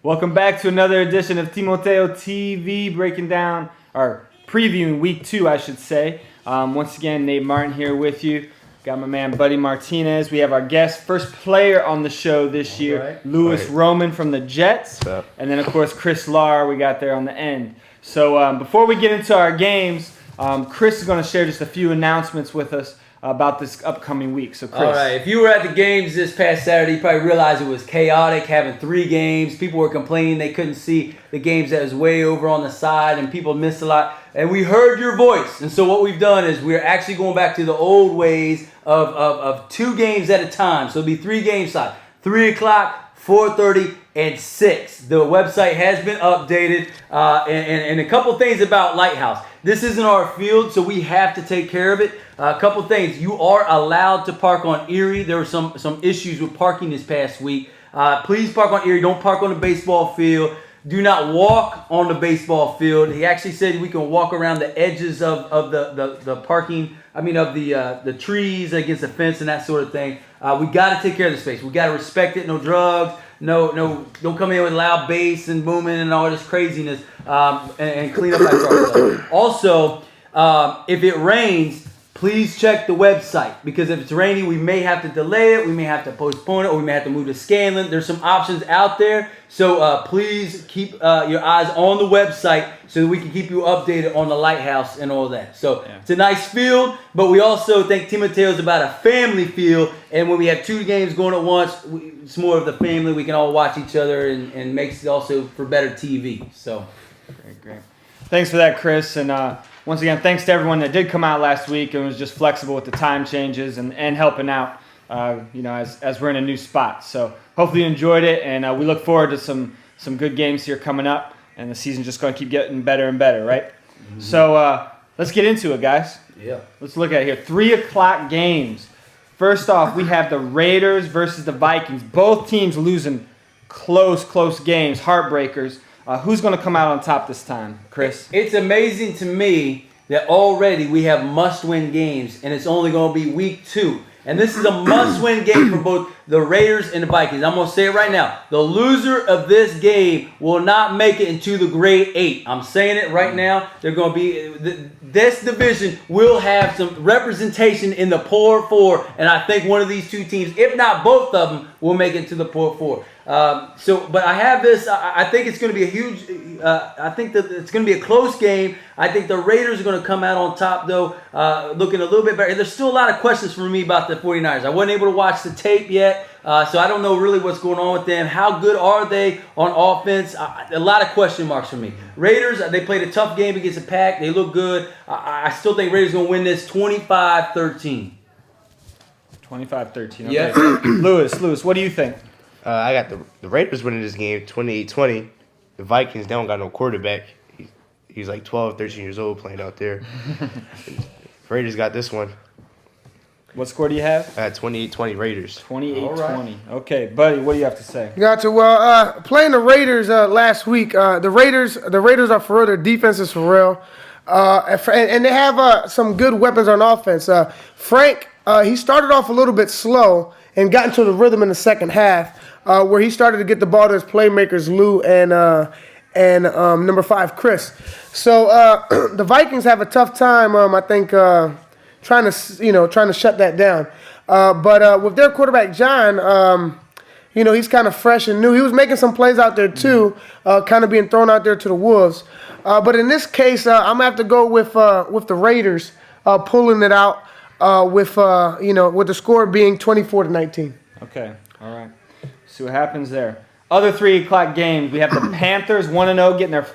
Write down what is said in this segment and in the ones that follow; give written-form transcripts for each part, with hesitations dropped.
Welcome back to another edition of Timoteo TV, breaking down, or previewing week 2, I should say. Once again, Nate Martin here with you. Got my man Buddy Martinez. We have our guest, first player on the show this year, Louis Roman from the Jets. And then, of course, Chris Lahr we got there on the end. So before we get into our games, Chris is going to share just a few announcements with us about this upcoming week. So, Chris. All right. If you were at the games this past Saturday, you probably realized it was chaotic having 3 games. People were complaining they couldn't see the games that was way over on the side, and people missed a lot. And we heard your voice. And so what we've done is we're actually going back to the old ways of 2 games at a time. So it'll be 3 game slots, 3 o'clock, 4:30, and 6. The website has been updated. And a couple things about Lighthouse. This isn't our field, so we have to take care of it. A couple things. You are allowed to park on Erie. There were some issues with parking this past week. Please park on Erie. Don't park on the baseball field. Do not walk on the baseball field. He actually said we can walk around the edges of the parking. Of the trees against the fence and that sort of thing. We got to take care of the space. We got to respect it. No drugs. No, don't come in with loud bass and booming and all this craziness. And clean up after ourselves. Also, if it rains, please check the website, because if it's raining, we may have to delay it, we may have to postpone it, or we may have to move to Scanlon. There's some options out there, so please keep your eyes on the website so that we can keep you updated on the Lighthouse and all that. So It's a nice field, but we also think Timoteo is about a family field, and when we have 2 games going at once, it's more of the family. We can all watch each other, and makes it also for better TV. So, Great. Thanks for that, Chris, and once again, thanks to everyone that did come out last week and was just flexible with the time changes and helping out, as we're in a new spot. So hopefully you enjoyed it, and we look forward to some good games here coming up, and the season's just going to keep getting better and better, right? Mm-hmm. So let's get into it, guys. Yeah. Let's look at it here. 3 o'clock games. First off, we have the Raiders versus the Vikings. Both teams losing close games, heartbreakers. Who's going to come out on top this time, Chris? It's amazing to me that already we have must-win games, and it's only going to be week 2. And this is a must-win game for both the Raiders and the Vikings. I'm going to say it right now. The loser of this game will not make it into the grade 8. I'm saying it right now. They're going to be this division will have some representation in the Poor 4, and I think one of these 2 teams, if not both of them, will make it to the Poor 4. But I have this. I think it's going to be a huge. I think that it's going to be a close game. I think the Raiders are going to come out on top, though, looking a little bit better. There's still a lot of questions for me about the 49ers. I wasn't able to watch the tape yet, so I don't know really what's going on with them. How good are they on offense? A lot of question marks for me. Raiders, they played a tough game against the Pack. They look good. I still think Raiders are going to win this 25-13. 25-13. Okay. Yeah. Louis, what do you think? I got the Raiders winning this game 28-20. The Vikings, they don't got no quarterback. He's like 12, 13 years old playing out there. Raiders got this one. What score do you have? 28-20 Raiders. 28-20. Right. Okay, Buddy, what do you have to say? Gotcha. Well, playing the Raiders last week, the Raiders are for real. Their defense is for real. And they have some good weapons on offense. Frank, he started off a little bit slow and got into the rhythm in the second half, where he started to get the ball to his playmakers, Lou and number 5, Chris. So the Vikings have a tough time, I think, trying to shut that down. But with their quarterback John, he's kind of fresh and new. He was making some plays out there too, kind of being thrown out there to the wolves. But in this case, I'm gonna have to go with the Raiders pulling it out. With the score being 24-19. Okay, all right. See what happens there. Other 3 o'clock games, we have the Panthers 1-0, getting their,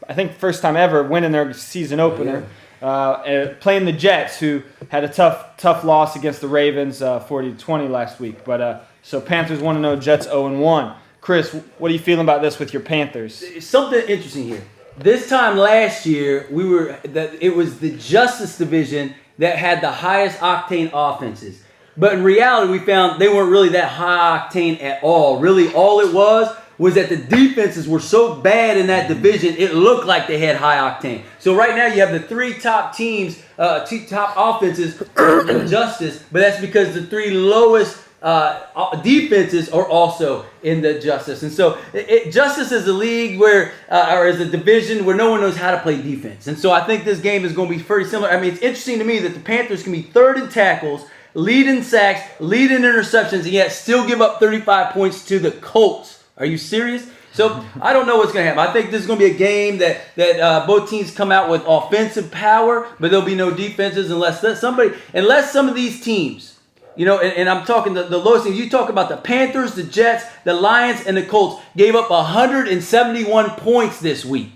I think, first time ever winning their season opener. Playing the Jets, who had a tough loss against the Ravens, 40-20 last week. But so Panthers 1-0, Jets 0-1. Chris, what are you feeling about this with your Panthers? Something interesting here. This time last year, it was the Justice Division that had the highest octane offenses. But in reality, we found they weren't really that high octane at all. Really, all it was that the defenses were so bad in that division, it looked like they had high octane. So right now, you have the 3 top teams, 2 top offenses in Justice, but that's because the 3 lowest defenses are also in the justice. And so justice is a league where, or is a division where no one knows how to play defense. And so I think this game is going to be very similar. I mean, it's interesting to me that the Panthers can be third in tackles, lead in sacks, lead in interceptions, and yet still give up 35 points to the Colts. Are you serious? So I don't know what's going to happen. I think this is going to be a game that both teams come out with offensive power, but there'll be no defenses unless some of these teams, you know, and I'm talking the lowest teams. You talk about the Panthers, the Jets, the Lions, and the Colts gave up 171 points this week.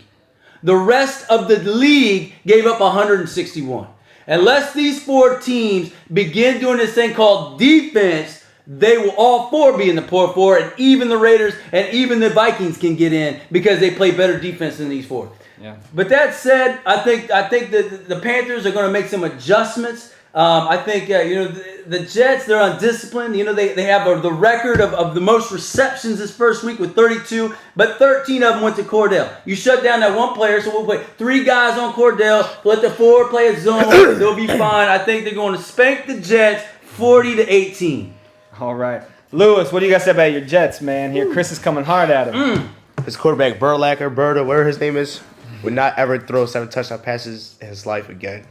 The rest of the league gave up 161. Unless these four teams begin doing this thing called defense, they will all four be in the poor four, and even the Raiders and even the Vikings can get in because they play better defense than these four. Yeah. But that said, I think that the Panthers are going to make some adjustments. I think the Jets, they're undisciplined. You know, they have the record of the most receptions this first week with 32, but 13 of them went to Cordell. You shut down that one player, so we'll play 3 guys on Cordell. Let the 4 play a zone. They'll be fine. I think they're going to spank the Jets 40-18. All right. Lewis, what do you got to say about your Jets, man? Here, Chris is coming hard at him. His quarterback, Berta, whatever his name is, would not ever throw 7 touchdown passes in his life again.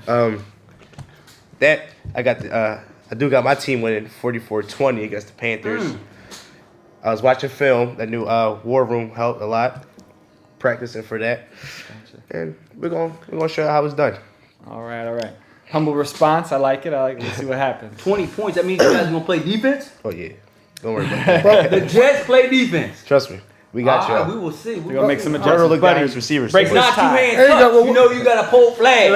I do got my team winning 44-20 against the Panthers. I was watching film. That new War Room helped a lot. Practicing for that. Gotcha. And we're gonna show you how it's done. All right. Humble response. I like it. Let's see what happens. 20 points. That means you guys are going to play defense? Oh, yeah. Don't worry about that. The Jets play defense. Trust me. We got you. We will see. We're going to make some Buddy, adjustments. look down his receivers. Breaks Not two tie. hands up. You know you got a pull flag.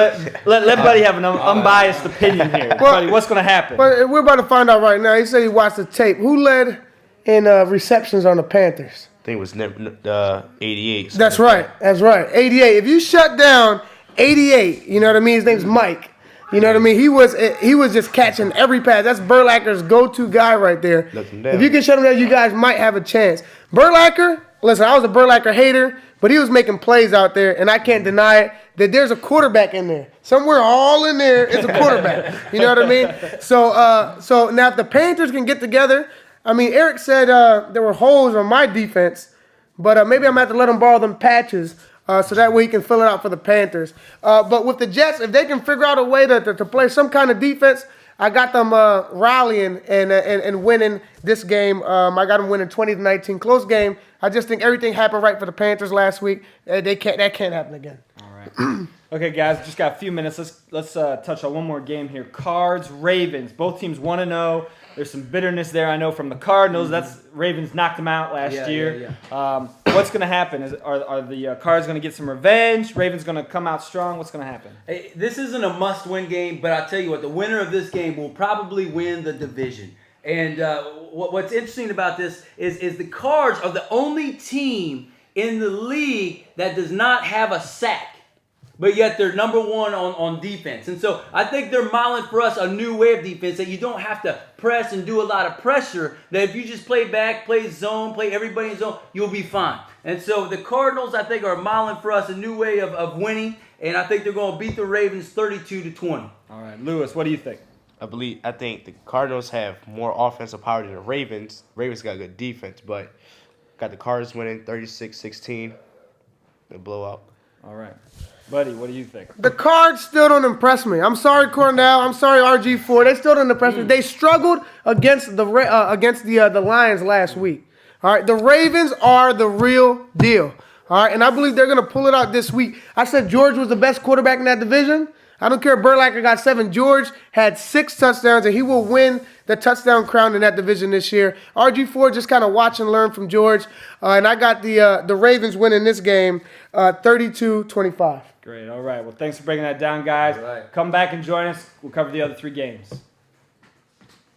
Let Buddy have an unbiased opinion here. Buddy, what's going to happen? But we're about to find out right now. He said he watched the tape. Who led in receptions on the Panthers? I think it was 88. That's right. 88. If you shut down 88, you know what I mean? His name's Mike. You know what I mean? He was just catching every pass. That's Burlacker's go-to guy right there. If you can shut him down, you guys might have a chance. Burlacker, listen, I was a Burlacker hater, but he was making plays out there, and I can't deny it, that there's a quarterback in there. Somewhere all in there is a quarterback. You know what I mean? So now if the Panthers can get together, I mean, Eric said there were holes on my defense, but maybe I'm going to have to let him borrow them patches so that way he can fill it out for the Panthers. But with the Jets, if they can figure out a way to play some kind of defense, I got them rallying and winning this game. I got them winning 20-19. Close game. I just think everything happened right for the Panthers last week. That can't happen again. All right. Okay, guys, just got a few minutes. Let's touch on one more game here. Cards, Ravens. Both teams 1-0. There's some bitterness there, I know, from the Cardinals. That's Ravens knocked them out last year. Yeah. What's going to happen? Are the Cards going to get some revenge? Ravens going to come out strong? What's going to happen? Hey, this isn't a must-win game, but I'll tell you what, the winner of this game will probably win the division. And what's interesting about this is the Cards are the only team in the league that does not have a sack. But yet they're number one on defense. And so I think they're modeling for us a new way of defense that you don't have to press and do a lot of pressure. That if you just play back, play zone, play everybody in zone, you'll be fine. And so the Cardinals, I think, are modeling for us a new way of winning. And I think they're going to beat the Ravens 32-20. All right, Lewis, what do you think? I think the Cardinals have more offensive power than the Ravens. Ravens got good defense, but got the Cardinals winning 36-16. A blowout. All right. Buddy, what do you think? The Cards still don't impress me. I'm sorry, Cornell. I'm sorry, RG4. They still don't impress me. They struggled against the Lions last week. All right, the Ravens are the real deal. All right, and I believe they're going to pull it out this week. I said George was the best quarterback in that division. I don't care if Burlacker got 7. George had 6 touchdowns, and he will win the touchdown crown in that division this year. RG4 just kind of watch and learn from George. And I got the Ravens winning this game 32-25. Great. All right. Well, thanks for breaking that down, guys. All right. Come back and join us. We'll cover the other 3 games.